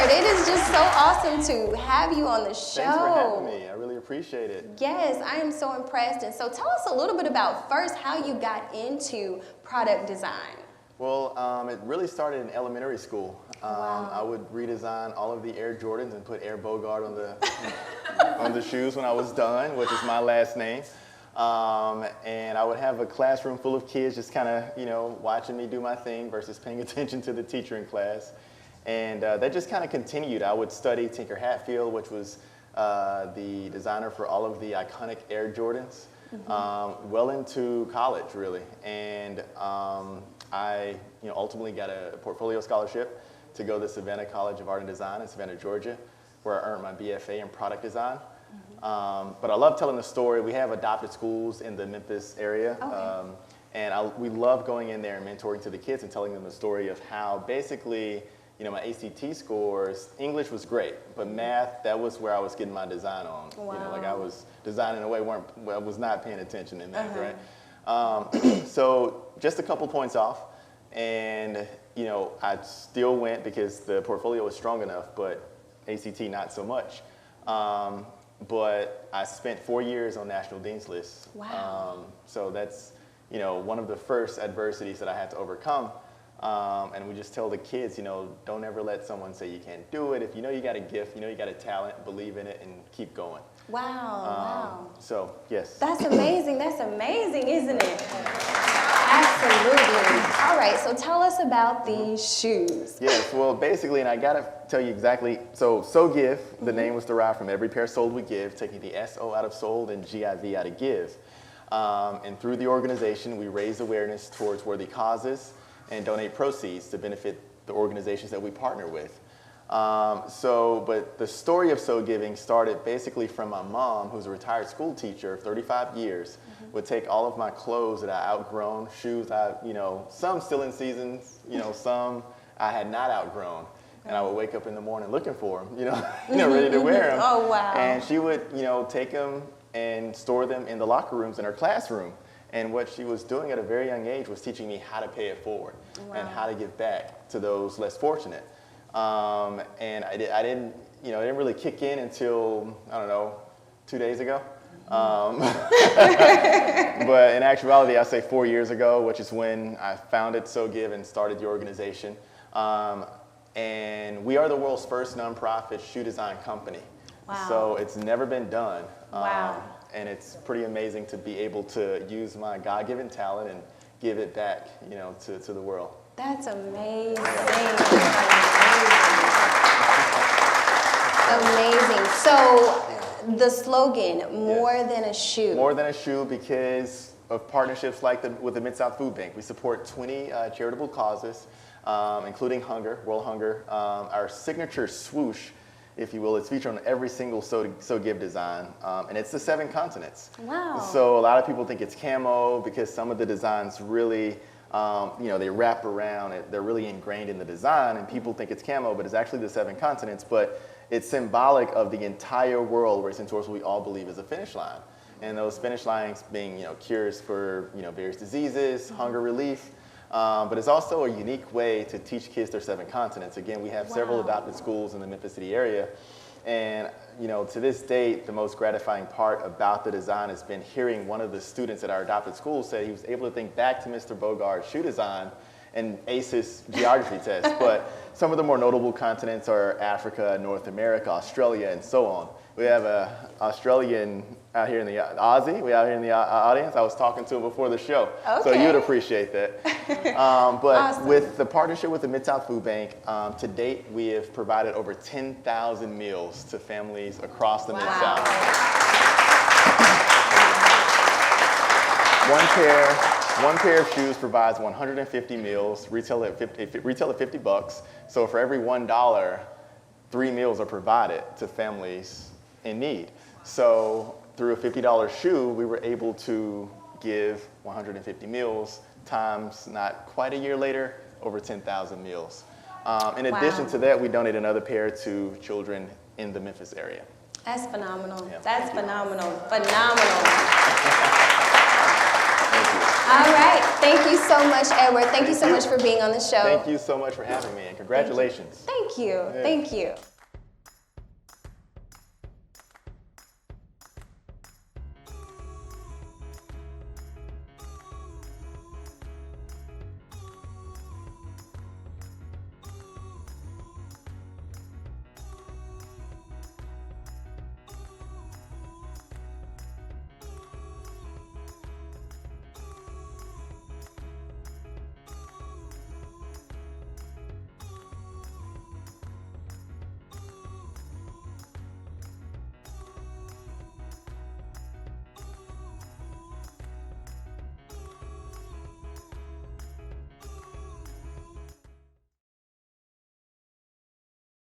Edward, it is just so awesome to have you on the show. Thanks for having me. I really appreciate it. Yes, I am so impressed. And so tell us a little bit about first how you got into product design. Well, it really started in elementary school. Wow. I would redesign all of the Air Jordans and put Air Bogard on the on the shoes when I was done, which is my last name. And I would have a classroom full of kids just kind of, watching me do my thing versus paying attention to the teacher in class. And that just kind of continued. I would study Tinker Hatfield, which was the designer for all of the iconic Air Jordans, well into college, really. And I ultimately got a portfolio scholarship to go to Savannah College of Art and Design in Savannah, Georgia, where I earned my BFA in product design. But I love telling the story. We have adopted schools in the Memphis area. Okay. And we love going in there and mentoring to the kids and telling them the story of how basically, my ACT scores, English was great, but math, that was where I was getting my design on. Wow. I was designing in a way I was not paying attention in math, right? So just a couple points off, and I still went because the portfolio was strong enough, but ACT not so much. But I spent 4 years on National Dean's List. Wow. So that's, one of the first adversities that I had to overcome. And we just tell the kids, don't ever let someone say you can't do it. If you know you got a gift, you got a talent, believe in it and keep going. Wow, wow. So, yes. That's amazing. That's amazing, isn't it? Absolutely. All right, so tell us about these shoes. Yes, well, basically, and I got to tell you exactly, so Give, the name was derived from every pair sold we give, taking the S-O out of sold and G-I-V out of give. And through the organization, we raise awareness towards worthy causes and donate proceeds to benefit the organizations that we partner with. But the story of So Giving started basically from my mom, who's a retired school teacher of 35 years, would take all of my clothes that I outgrown, shoes some still in seasons, some I had not outgrown. And I would wake up in the morning looking for them, ready to wear them. Oh, wow. And she would, take them and store them in the locker rooms in her classroom. And what she was doing at a very young age was teaching me how to pay it forward and how to give back to those less fortunate. And I didn't, it didn't really kick in until, 2 days ago. But in actuality, I say 4 years ago, which is when I founded So Give and started the organization. And we are the world's first nonprofit shoe design company. Wow. So it's never been done. Wow. And it's pretty amazing to be able to use my God-given talent and give it back, to the world. That's amazing. Amazing. So the slogan, more than a shoe. More than a shoe, because of partnerships like with the Mid-South Food Bank. We support 20 charitable causes, including hunger, world hunger. Our signature swoosh, if you will, it's featured on every single So Give design, and it's the 7 continents. Wow. So a lot of people think it's camo because some of the designs really, they wrap around it. They're really ingrained in the design, and people think it's camo, but it's actually the 7 continents. But it's symbolic of the entire world racing towards what we all believe is a finish line. And those finish lines being, cures for, various diseases, hunger relief. But it's also a unique way to teach kids their 7 continents. Again, we have several adopted schools in the Memphis City area. And, to this date, the most gratifying part about the design has been hearing one of the students at our adopted school say he was able to think back to Mr. Bogard's shoe design and ace his geography test. But some of the more notable continents are Africa, North America, Australia, and so on. We have an Australian out here in the Aussie. We out here in the audience. I was talking to him before the show, so you'd appreciate that. But awesome. With the partnership with the Mid-South Food Bank, to date we have provided over 10,000 meals to families across the Mid-South. One pair of shoes provides 150 meals, retail at $50. So for every $1, 3 meals are provided to families in need. So through a $50 shoe, we were able to give 150 meals times not quite a year later, over 10,000 meals. In addition to that, we donate another pair to children in the Memphis area. That's phenomenal. Yeah, That's phenomenal. Phenomenal. Thank you. All right. Thank you so much, Edward. Thank you so much for being on the show. Thank you so much for having me, and congratulations. Thank you. Thank you.